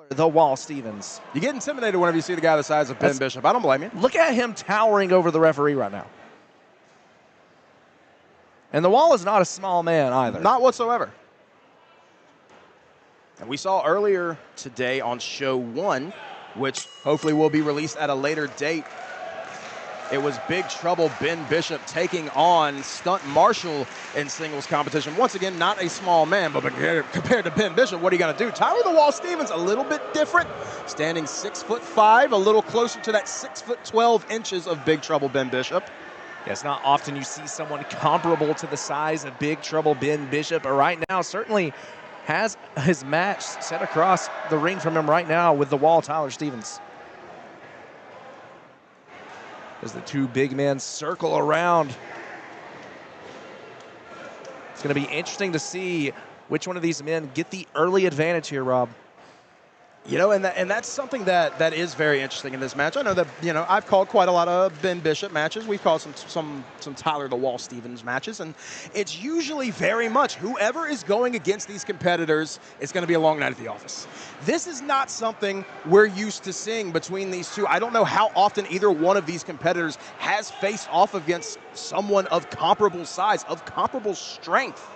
The Wall Stevens. You get intimidated whenever you see the guy the size of Ben Bishop. I don't blame you. Look at him towering over the referee right now. And the Wall is not a small man either. Not whatsoever. And we saw earlier today on Show 1, which hopefully will be released at a later date, it was Big Trouble Ben Bishop taking on Stunt Marshall in singles competition. Once again, not a small man, but compared to Ben Bishop, what are you going to do? Tyler the Wall Stevens, a little bit different, standing 6'5", a little closer to that 6'12" of Big Trouble Ben Bishop. Yeah, it's not often you see someone comparable to the size of Big Trouble Ben Bishop, but right now certainly has his match set across the ring from him right now with the Wall, Tyler Stevens. As the two big men circle around. It's going to be interesting to see which one of these men get the early advantage here, Rob. You know, and that's something that is very interesting in this match. I know that, you know, I've called quite a lot of Ben Bishop matches. We've called some Tyler the Wall Stevens matches, and it's usually very much whoever is going against these competitors is going to be a long night at the office. This is not something we're used to seeing between these two. I don't know how often either one of these competitors has faced off against someone of comparable size, of comparable strength.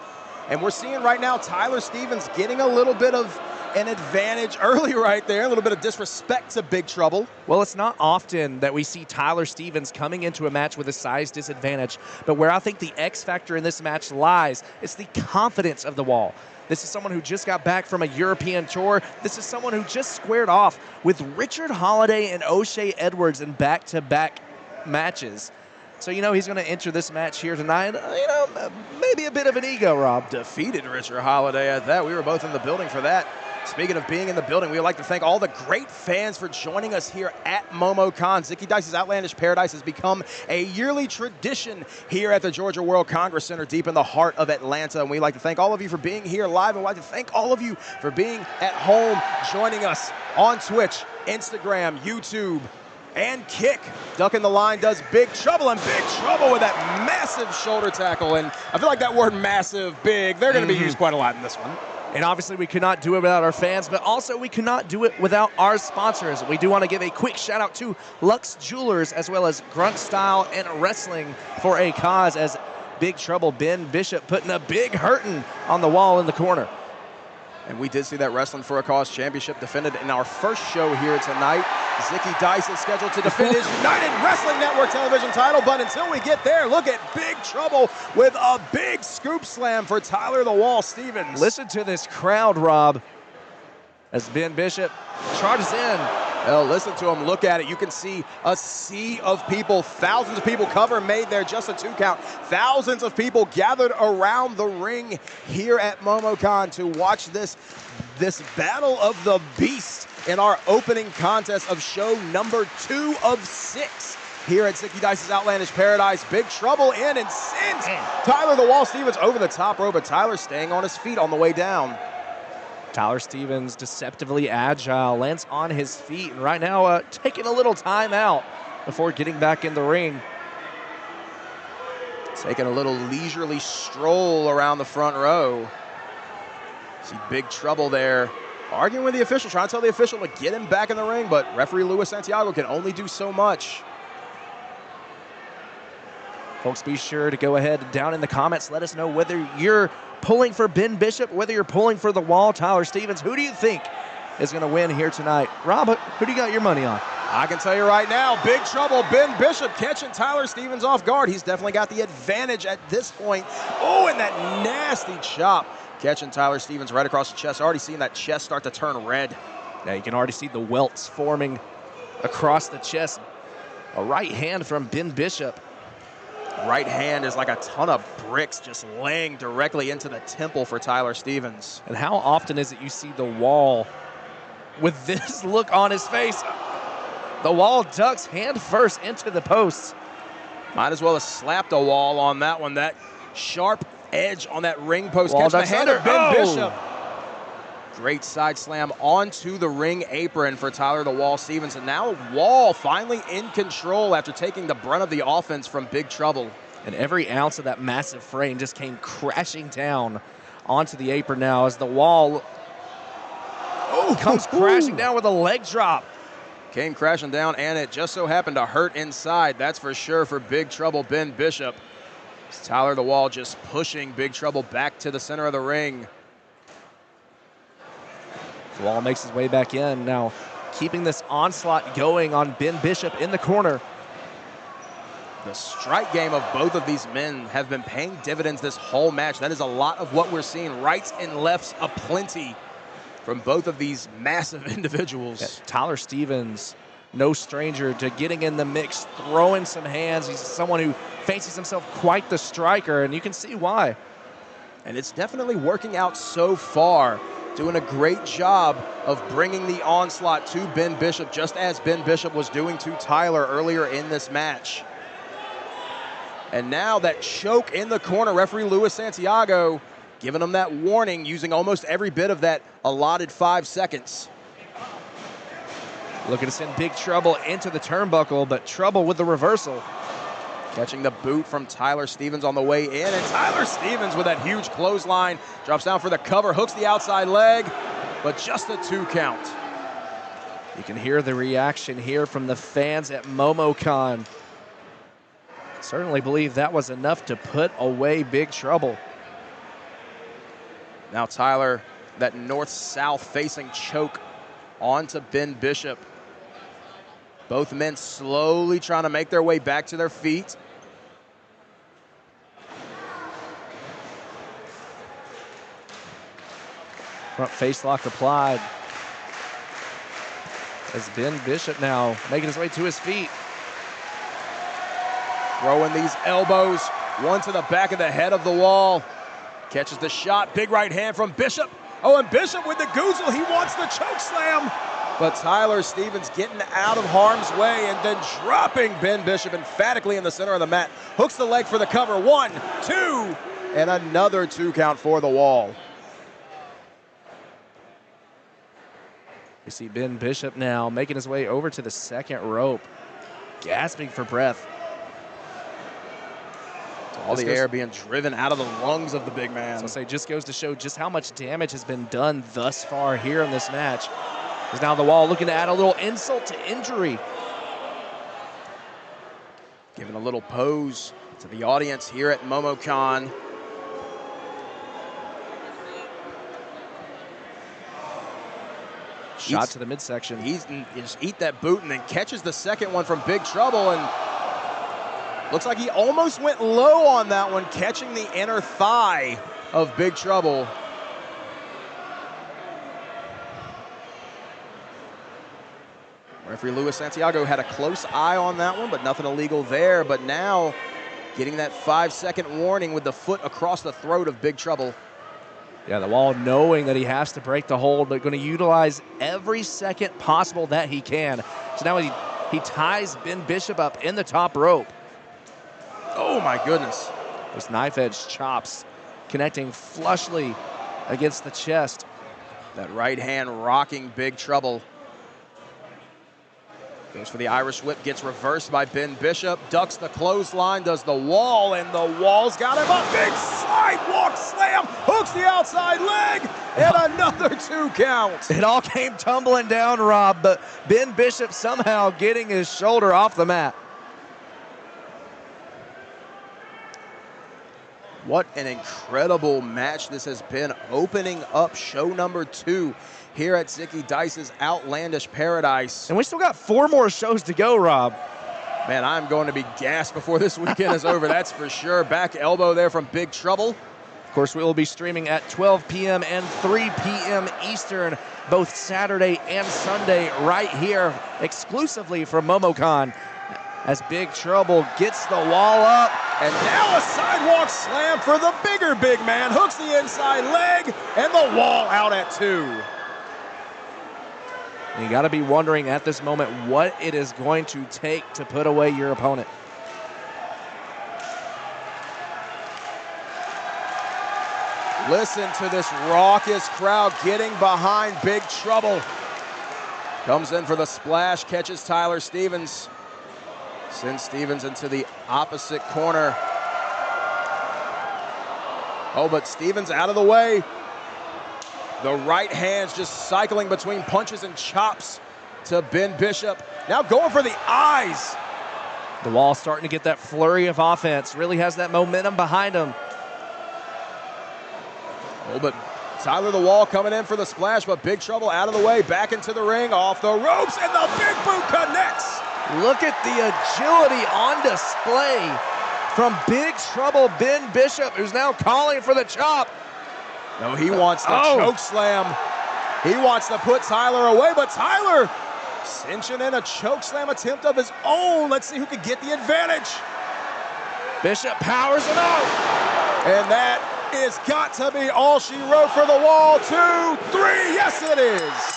And we're seeing right now Tyler Stevens getting a little bit of an advantage early right there, a little bit of disrespect to Big Trouble. Well, it's not often that we see Tyler Stevens coming into a match with a size disadvantage, but where I think the X factor in this match lies is the confidence of the Wall. This is someone who just got back from a European tour. This is someone who just squared off with Richard Holiday and O'Shea Edwards in back-to-back matches. So, you know, he's going to enter this match here tonight, you know, maybe a bit of an ego, Rob. Defeated Richard Holiday at that. We were both in the building for that. Speaking of being in the building, we would like to thank all the great fans for joining us here at MomoCon. Zicky Dice's Outlandish Paradise has become a yearly tradition here at the Georgia World Congress Center deep in the heart of Atlanta. And we'd like to thank all of you for being here live, and we'd like to thank all of you for being at home, joining us on Twitch, Instagram, YouTube, and Kick. Ducking the line does Big Trouble, and Big Trouble with that massive shoulder tackle. And I feel like that word massive, big, they're going to be used quite a lot in this one. And obviously we could not do it without our fans, but also we could not do it without our sponsors. We do want to give a quick shout out to Lux Jewelers as well as Grunt Style and Wrestling for a Cause, as Big Trouble Ben Bishop putting a big hurtin' on the Wall in the corner. And we did see that Wrestling for a Cause championship defended in our first show here tonight. Zicky Dice is scheduled to defend his United Wrestling Network television title, but until we get there, look at Big Trouble with a big scoop slam for Tyler the Wall Stevens. Listen to this crowd, Rob, as Ben Bishop charges in. Well, listen to him. Look at it. You can see a sea of people, thousands of people. Cover made there, just a 2 count. Thousands of people gathered around the ring here at MomoCon to watch this battle of the beast in our opening contest of show number 2 of 6 here at Zicky Dice's Outlandish Paradise. Big Trouble in and sends Tyler the Wall Stevens over the top rope, but Tyler staying on his feet on the way down. Tyler Stevens, deceptively agile, lands on his feet, and right now taking a little time out before getting back in the ring. Taking a little leisurely stroll around the front row. See Big Trouble there arguing with the official, trying to tell the official to get him back in the ring, but referee Luis Santiago can only do so much. Folks, be sure to go ahead and down in the comments, let us know whether you're pulling for Ben Bishop, whether you're pulling for the Wall, Tyler Stevens. Who do you think is going to win here tonight? Rob, who do you got your money on? I can tell you right now, Big Trouble Ben Bishop catching Tyler Stevens off guard. He's definitely got the advantage at this point. Oh, and that nasty chop catching Tyler Stevens right across the chest. Already seeing that chest start to turn red. Yeah, you can already see the welts forming across the chest. A right hand from Ben Bishop. Right hand is like a ton of bricks just laying directly into the temple for Tyler Stevens. And how often is it you see the Wall with this look on his face? The Wall ducks hand first into the post. Might as well have slapped a Wall on that one. That sharp edge on that ring post. Wall Catch the ducks hand under. of Ben Oh. Bishop. Great side slam onto the ring apron for Tyler the Wall Stevens. And now Wall finally in control after taking the brunt of the offense from Big Trouble. And every ounce of that massive frame just came crashing down onto the apron now as the Wall. Oh, comes crashing down with a leg drop. Came crashing down, and it just so happened to hurt inside. That's for sure for Big Trouble Ben Bishop. It's Tyler the Wall just pushing Big Trouble back to the center of the ring. The Wall makes his way back in. Now, keeping this onslaught going on Ben Bishop in the corner. The strike game of both of these men have been paying dividends this whole match. That is a lot of what we're seeing. Rights and lefts aplenty from both of these massive individuals. Yeah, Tyler Stevens, no stranger to getting in the mix, throwing some hands. He's someone who fancies himself quite the striker, and you can see why. And it's definitely working out so far. Doing a great job of bringing the onslaught to Ben Bishop, just as Ben Bishop was doing to Tyler earlier in this match. And now that choke in the corner, referee Luis Santiago giving him that warning, using almost every bit of that allotted 5 seconds. Looking to send Big Trouble into the turnbuckle, but Trouble with the reversal. Catching the boot from Tyler Stevens on the way in, and Tyler Stevens with that huge clothesline, drops down for the cover, hooks the outside leg, but just a 2 count. You can hear the reaction here from the fans at MomoCon. Certainly believe that was enough to put away Big Trouble. Now Tyler, that north-south facing choke onto Ben Bishop. Both men slowly trying to make their way back to their feet. Front face lock applied. As Ben Bishop now making his way to his feet. Throwing these elbows, one to the back of the head of the Wall. Catches the shot, big right hand from Bishop. Oh, and Bishop with the goozle, he wants the choke slam. But Tyler Stevens getting out of harm's way and then dropping Ben Bishop emphatically in the center of the mat. Hooks the leg for the cover, 1, 2, and another 2 count for the Wall. You see Ben Bishop now making his way over to the second rope, gasping for breath. All the air being driven out of the lungs of the big man. So I say, just goes to show just how much damage has been done thus far here in this match. Is now the Wall looking to add a little insult to injury. Giving a little pose to the audience here at MomoCon. Shot to the midsection. He just eat that boot and then catches the second one from Big Trouble, and looks like he almost went low on that one, catching the inner thigh of Big Trouble. Referee Luis Santiago had a close eye on that one, but nothing illegal there. But now getting that 5-second warning with the foot across the throat of Big Trouble. Yeah, the Wall knowing that he has to break the hold, but going to utilize every second possible that he can. So now he ties Ben Bishop up in the top rope. Oh my goodness. Those knife edge chops connecting flushly against the chest. That right hand rocking Big Trouble. Goes for the Irish whip, gets reversed by Ben Bishop, ducks the clothesline, does the Wall, and the Wall's got him up. Big sidewalk slam, hooks the outside leg, and another 2 count. It all came tumbling down, Rob, but Ben Bishop somehow getting his shoulder off the mat. What an incredible match this has been, opening up show number 2 here at Zicky Dice's Outlandish Paradise. And we still got 4 more shows to go, Rob. Man, I'm going to be gassed before this weekend is over, that's for sure. Back elbow there from Big Trouble. Of course, we will be streaming at 12 p.m. and 3 p.m. Eastern, both Saturday and Sunday, right here, exclusively from MomoCon, as Big Trouble gets the Wall up. And now a sidewalk slam for the bigger big man. Hooks the inside leg, and the Wall out at 2. You got to be wondering at this moment what it is going to take to put away your opponent. Listen to this raucous crowd getting behind Big Trouble. Comes in for the splash, catches Tyler Stevens. Sends Stevens into the opposite corner. Oh, but Stevens out of the way. The right hand's just cycling between punches and chops to Ben Bishop. Now going for the eyes. The Wall starting to get that flurry of offense. Really has that momentum behind him. Oh, but Tyler the Wall coming in for the splash, but Big Trouble out of the way, back into the ring, off the ropes, and the big boot connects. Look at the agility on display from Big Trouble Ben Bishop, who's now calling for the chop. No, he wants the choke slam. He wants to put Tyler away, but Tyler cinching in a choke slam attempt of his own. Let's see who can get the advantage. Bishop powers it out. And that is got to be all she wrote for the Wall. 2, 3, yes it is.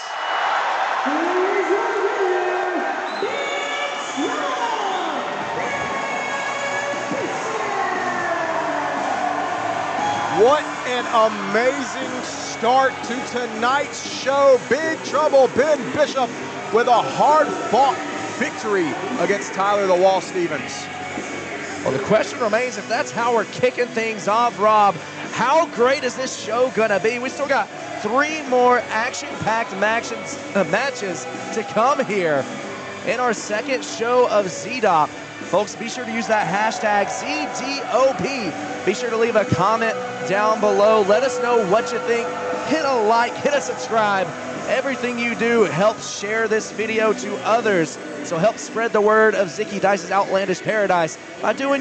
What an amazing start to tonight's show. Big Trouble Ben Bishop with a hard-fought victory against Tyler the Wall Stevens. Well, the question remains, if that's how we're kicking things off, Rob, how great is this show gonna be? We still got 3 more action-packed matches to come here in our second show of ZDOP. Folks, be sure to use that hashtag ZDOP. Be sure to leave a comment down below. Let us know what you think. Hit a like, hit a subscribe. Everything you do helps share this video to others. So help spread the word of Zicky Dice's Outlandish Paradise by doing your